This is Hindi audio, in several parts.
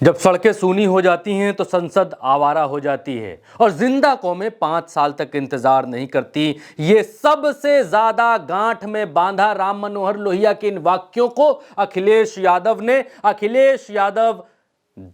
जब सड़कें सूनी हो जाती हैं तो संसद आवारा हो जाती है और जिंदा कौमें 5 साल तक इंतजार नहीं करती। ये सबसे ज्यादा गांठ में बांधा राम मनोहर लोहिया के इन वाक्यों को अखिलेश यादव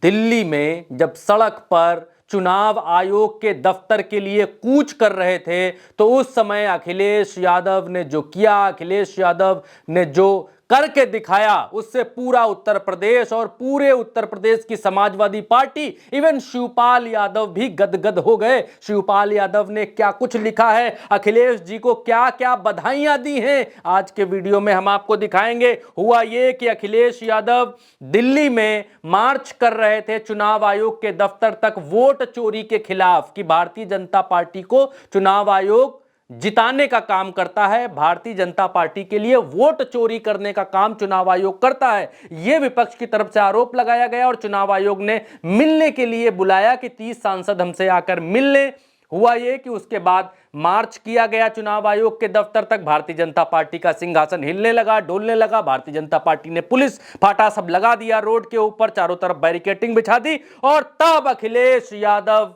दिल्ली में जब सड़क पर चुनाव आयोग के दफ्तर के लिए कूच कर रहे थे तो उस समय अखिलेश यादव ने जो किया, अखिलेश यादव ने जो करके दिखाया, उससे पूरा उत्तर प्रदेश और पूरे उत्तर प्रदेश की समाजवादी पार्टी, इवन शिवपाल यादव भी गदगद हो गए। शिवपाल यादव ने क्या कुछ लिखा है, अखिलेश जी को क्या क्या बधाइयां दी हैं, आज के वीडियो में हम आपको दिखाएंगे। हुआ यह कि अखिलेश यादव दिल्ली में मार्च कर रहे थे चुनाव आयोग के दफ्तर तक वोट चोरी के खिलाफ कि भारतीय जनता पार्टी को चुनाव आयोग जिताने का काम करता है, भारतीय जनता पार्टी के लिए वोट चोरी करने का काम चुनाव आयोग करता है। यह विपक्ष की तरफ से आरोप लगाया गया और चुनाव आयोग ने मिलने के लिए बुलाया कि 30 सांसद हमसे आकर मिल लें। हुआ यह कि उसके बाद मार्च किया गया चुनाव आयोग के दफ्तर तक। भारतीय जनता पार्टी का सिंहासन हिलने लगा, डोलने लगा। भारतीय जनता पार्टी ने पुलिस फाटा सब लगा दिया, रोड के ऊपर चारों तरफ बैरिकेटिंग बिछा दी और तब अखिलेश यादव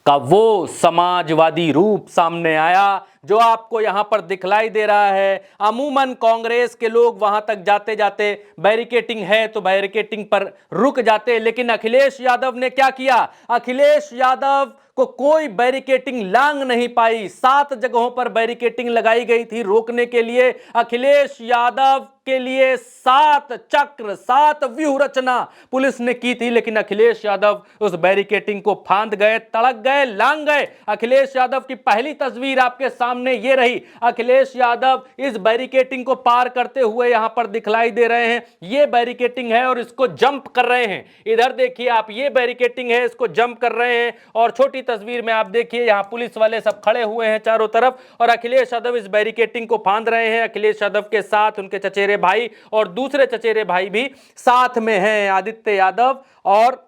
का वो समाजवादी रूप सामने आया जो आपको यहां पर दिखलाई दे रहा है। अमूमन कांग्रेस के लोग वहां तक जाते जाते बैरिकेटिंग है तो बैरिकेटिंग पर रुक जाते, लेकिन अखिलेश यादव ने क्या किया? अखिलेश यादव को कोई बैरिकेटिंग लांग नहीं पाई। 7 जगहों पर बैरिकेटिंग लगाई गई थी रोकने के लिए। अखिलेश यादव के लिए 7 चक्र, 7 व्यूह रचना पुलिस ने की थी, लेकिन अखिलेश यादव उस बैरिकेटिंग को फांद गए, तड़क गए, लांग गए। अखिलेश यादव की पहली तस्वीर आपके सामने ये रही। अखिलेश यादव इस बैरिकेटिंग को पार करते हुए यहां पर दिखलाई दे रहे हैं। ये बैरिकेटिंग है और इसको जंप कर रहे हैं। इधर देखिए आप, ये बैरिकेटिंग है, इसको जंप कर रहे हैं। और छोटी तस्वीर में आप देखिए यहां पुलिस वाले सब खड़े हुए हैं चारों तरफ और अखिलेश यादव इस बैरिकेटिंग को फांद रहे हैं। अखिलेश यादव के साथ उनके चचेरे भाई और दूसरे चचेरे भाई भी साथ में हैं, आदित्य यादव, और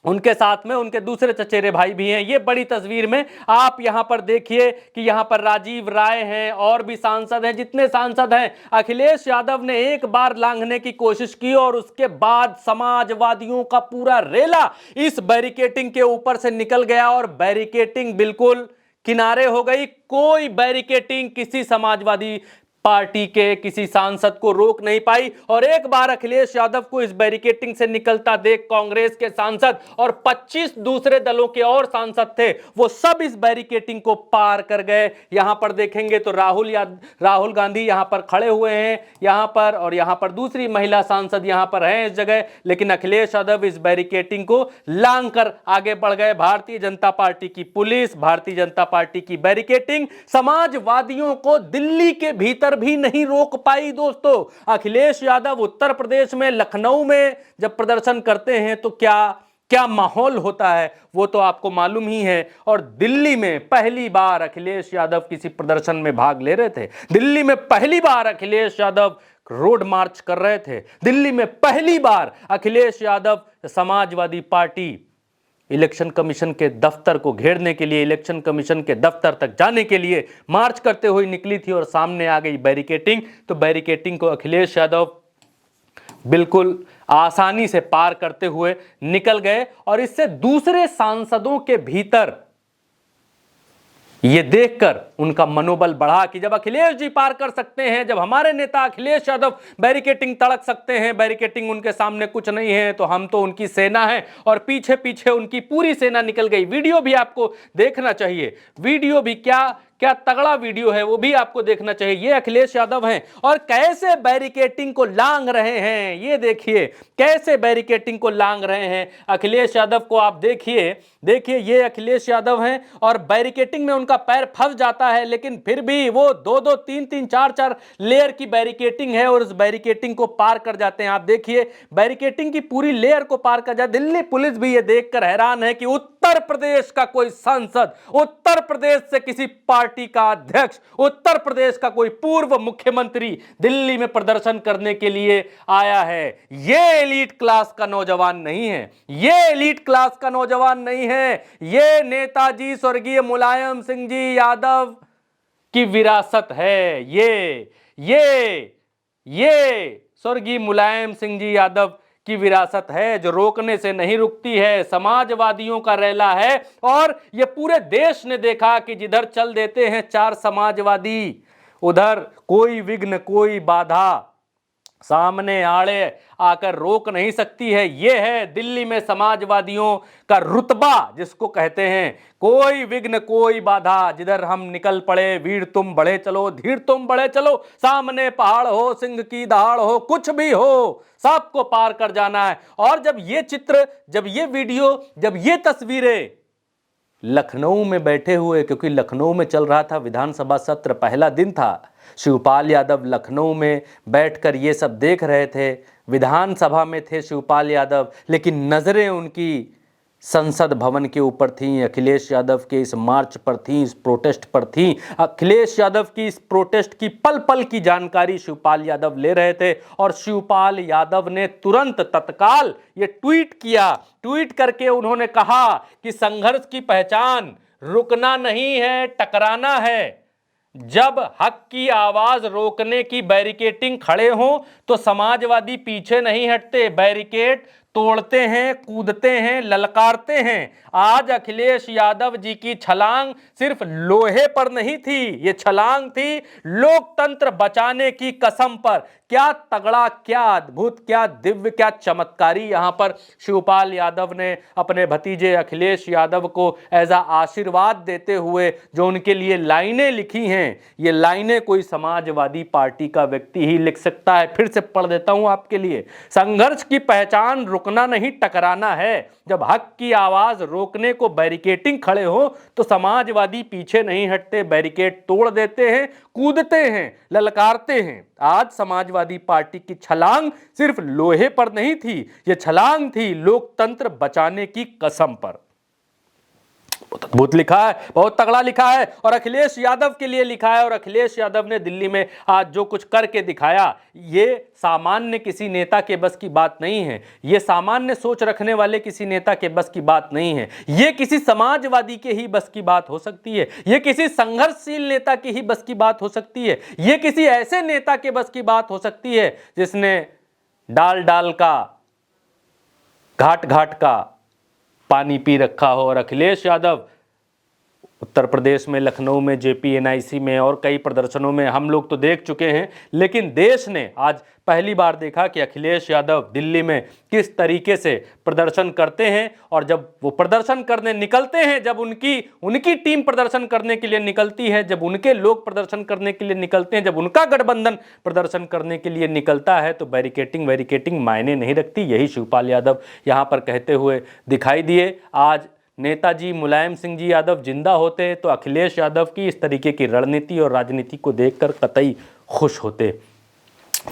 उनके साथ में उनके दूसरे चचेरे भाई भी हैं। ये बड़ी तस्वीर में आप यहां पर देखिए कि यहां पर राजीव राय हैं और भी सांसद हैं। जितने सांसद हैं, अखिलेश यादव ने एक बार लांघने की कोशिश की और उसके बाद समाजवादियों का पूरा रेला इस बैरिकेटिंग के ऊपर से निकल गया और बैरिकेटिंग बिल्कुल किनारे हो गई। कोई बैरिकेटिंग किसी समाजवादी पार्टी के किसी सांसद को रोक नहीं पाई। और एक बार अखिलेश यादव को इस बैरिकेटिंग से निकलता देख कांग्रेस के सांसद और 25 दूसरे दलों के और सांसद थे, वो सब इस बैरिकेटिंग को पार कर गए। यहां पर देखेंगे तो राहुल गांधी यहां पर खड़े हुए हैं यहां पर, और यहां पर दूसरी महिला सांसद यहां पर हैं इस जगह, लेकिन अखिलेश यादव इस बैरिकेटिंग को लांग कर आगे बढ़ गए। भारतीय जनता पार्टी की पुलिस, भारतीय जनता पार्टी की बैरिकेटिंग समाजवादियों को दिल्ली के भीतर भी नहीं रोक पाई। दोस्तों, अखिलेश यादव उत्तर प्रदेश में लखनऊ में जब प्रदर्शन करते हैं तो क्या क्या माहौल होता है वो तो आपको मालूम ही है। और दिल्ली में पहली बार अखिलेश यादव किसी प्रदर्शन में भाग ले रहे थे। दिल्ली में पहली बार अखिलेश यादव रोड मार्च कर रहे थे। दिल्ली में पहली बार Akhilesh Yadav Samajwadi Party election commission के दफ्तर को घेरने के लिए, इलेक्शन कमीशन के दफ्तर तक जाने के लिए मार्च करते हुए निकली थी और सामने आ गई बैरिकेटिंग। तो बैरिकेटिंग को अखिलेश यादव बिल्कुल आसानी से पार करते हुए निकल गए और इससे दूसरे सांसदों के भीतर यह देखकर उनका मनोबल बढ़ा कि जब अखिलेश जी पार कर सकते हैं, जब हमारे नेता अखिलेश यादव बैरिकेटिंग तड़क सकते हैं, बैरिकेटिंग उनके सामने कुछ नहीं है, तो हम तो उनकी सेना है। और पीछे पीछे उनकी पूरी सेना निकल गई। वीडियो भी आपको देखना चाहिए, वीडियो भी क्या क्या तगड़ा वीडियो है, वो भी आपको देखना चाहिए। ये अखिलेश यादव हैं और कैसे बैरिकेटिंग को लांग रहे हैं, ये देखिए कैसे बैरिकेटिंग को लांग रहे हैं। अखिलेश यादव को आप देखिए, देखिए ये अखिलेश यादव हैं और बैरिकेटिंग में उनका पैर फंस जाता है, लेकिन फिर भी वो 2-2, 3-3, 4-4 लेयर की बैरिकेटिंग है और उस बैरिकेटिंग को पार कर जाते हैं। आप देखिए बैरिकेटिंग की पूरी लेयर को पार कर जाए। दिल्ली पुलिस भी ये देखकर हैरान है कि उत्तर प्रदेश का कोई सांसद, उत्तर प्रदेश से किसी पार्टी का अध्यक्ष, उत्तर प्रदेश का कोई पूर्व मुख्यमंत्री दिल्ली में प्रदर्शन करने के लिए आया है। ये एलीट क्लास का नौजवान नहीं है, ये एलीट क्लास का नौजवान नहीं है। ये नेताजी स्वर्गीय मुलायम सिंह जी यादव की विरासत है। ये स्वर्गीय मुलायम सिंह जी यादव की विरासत है जो रोकने से नहीं रुकती है, समाजवादियों का रेला है। और ये पूरे देश ने देखा कि जिधर चल देते हैं 4 समाजवादी, उधर कोई विघ्न कोई बाधा सामने आड़े आकर रोक नहीं सकती है। यह है दिल्ली में समाजवादियों का रुतबा, जिसको कहते हैं कोई विघ्न कोई बाधा, जिधर हम निकल पड़े, वीर तुम बढ़े चलो, धीर तुम बढ़े चलो, सामने पहाड़ हो सिंह की दहाड़ हो, कुछ भी हो, सबको पार कर जाना है। और जब ये चित्र, जब ये वीडियो, जब ये तस्वीरें लखनऊ में बैठे हुए, क्योंकि लखनऊ में चल रहा था विधानसभा सत्र, पहला दिन था, शिवपाल यादव लखनऊ में बैठकर ये सब देख रहे थे, विधानसभा में थे शिवपाल यादव, लेकिन नज़रें उनकी संसद भवन के ऊपर थीं, अखिलेश यादव के इस मार्च पर थीं, इस प्रोटेस्ट पर थीं। अखिलेश यादव की इस प्रोटेस्ट की पल पल की जानकारी शिवपाल यादव ले रहे थे। और शिवपाल यादव ने तुरंत तत्काल ये ट्वीट किया। ट्वीट करके उन्होंने कहा कि संघर्ष की पहचान रुकना नहीं है, टकराना है। जब हक की आवाज रोकने की बैरिकेटिंग खड़े हों तो समाजवादी पीछे नहीं हटते, बैरिकेड तोड़ते हैं, कूदते हैं, ललकारते हैं। आज अखिलेश यादव जी की छलांग सिर्फ लोहे पर नहीं थी, ये छलांग थी लोकतंत्र बचाने की कसम पर। क्या तगड़ा, क्या अद्भुत, क्या दिव्य, क्या चमत्कारी यहां पर शिवपाल यादव ने अपने भतीजे अखिलेश यादव को एज आ आशीर्वाद देते हुए जो उनके लिए लाइनें लिखी हैं, ये लाइनें कोई समाजवादी पार्टी का व्यक्ति ही लिख सकता है। फिर से पढ़ देता हूं आपके लिए। संघर्ष की पहचान रुकना नहीं, टकराना है। जब हक की आवाज रोकने को बैरिकेटिंग खड़े हो तो समाजवादी पीछे नहीं हटते, बैरिकेड तोड़ देते हैं, कूदते हैं, ललकारते हैं। आज समाजवादी पार्टी की छलांग सिर्फ लोहे पर नहीं थी, यह छलांग थी लोकतंत्र बचाने की कसम पर। बहुत अद्भुत लिखा है, बहुत तगड़ा लिखा है, और अखिलेश यादव के लिए लिखा है। और अखिलेश यादव ने दिल्ली में आज जो कुछ करके दिखाया, ये सामान्य किसी नेता के बस की बात नहीं है, ये सामान्य सोच रखने वाले किसी नेता के बस की बात नहीं है, ये किसी समाजवादी के ही बस की बात हो सकती है, ये किसी संघर्षशील नेता की ही बस की बात हो सकती है, ये किसी ऐसे नेता के बस की बात हो सकती है जिसने डाल डाल का, घाट घाट का पानी पी रखा हो। और अखिलेश यादव उत्तर प्रदेश में, लखनऊ में, JPNIC में और कई प्रदर्शनों में हम लोग तो देख चुके हैं, लेकिन देश ने आज पहली बार देखा कि अखिलेश यादव दिल्ली में किस तरीके से प्रदर्शन करते हैं। और जब वो प्रदर्शन करने निकलते हैं, जब उनकी टीम प्रदर्शन करने के लिए निकलती है, जब उनके लोग प्रदर्शन करने के लिए निकलते हैं, जब उनका गठबंधन प्रदर्शन करने के लिए निकलता है, तो बैरिकेटिंग मायने नहीं रखती। यही शिवपाल यादव यहाँ पर कहते हुए दिखाई दिए। आज नेताजी मुलायम सिंह जी यादव जिंदा होते तो अखिलेश यादव की इस तरीके की रणनीति और राजनीति को देखकर कतई खुश होते।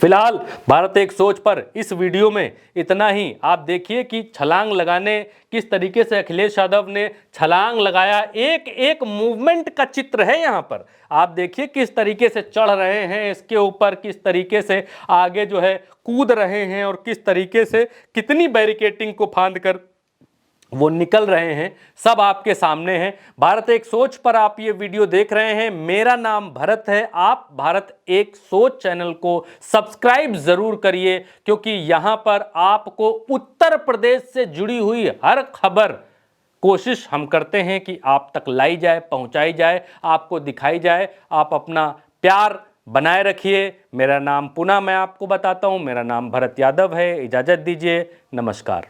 फिलहाल भारत एक सोच पर इस वीडियो में इतना ही। आप देखिए कि छलांग लगाने, किस तरीके से अखिलेश यादव ने छलांग लगाया, एक एक मूवमेंट का चित्र है यहाँ पर। आप देखिए किस तरीके से चढ़ रहे हैं इसके ऊपर, किस तरीके से आगे जो है कूद रहे हैं, और किस तरीके से कितनी बैरिकेटिंग को फांद कर वो निकल रहे हैं, सब आपके सामने हैं। भारत एक सोच पर आप ये वीडियो देख रहे हैं। मेरा नाम भरत है। आप भारत एक सोच चैनल को सब्सक्राइब जरूर करिए, क्योंकि यहां पर आपको उत्तर प्रदेश से जुड़ी हुई हर खबर कोशिश हम करते हैं कि आप तक लाई जाए, पहुंचाई जाए, आपको दिखाई जाए। आप अपना प्यार बनाए रखिए। मेरा नाम पुनः मैं आपको बताता हूं, मेरा नाम भरत यादव है। इजाजत दीजिए, नमस्कार।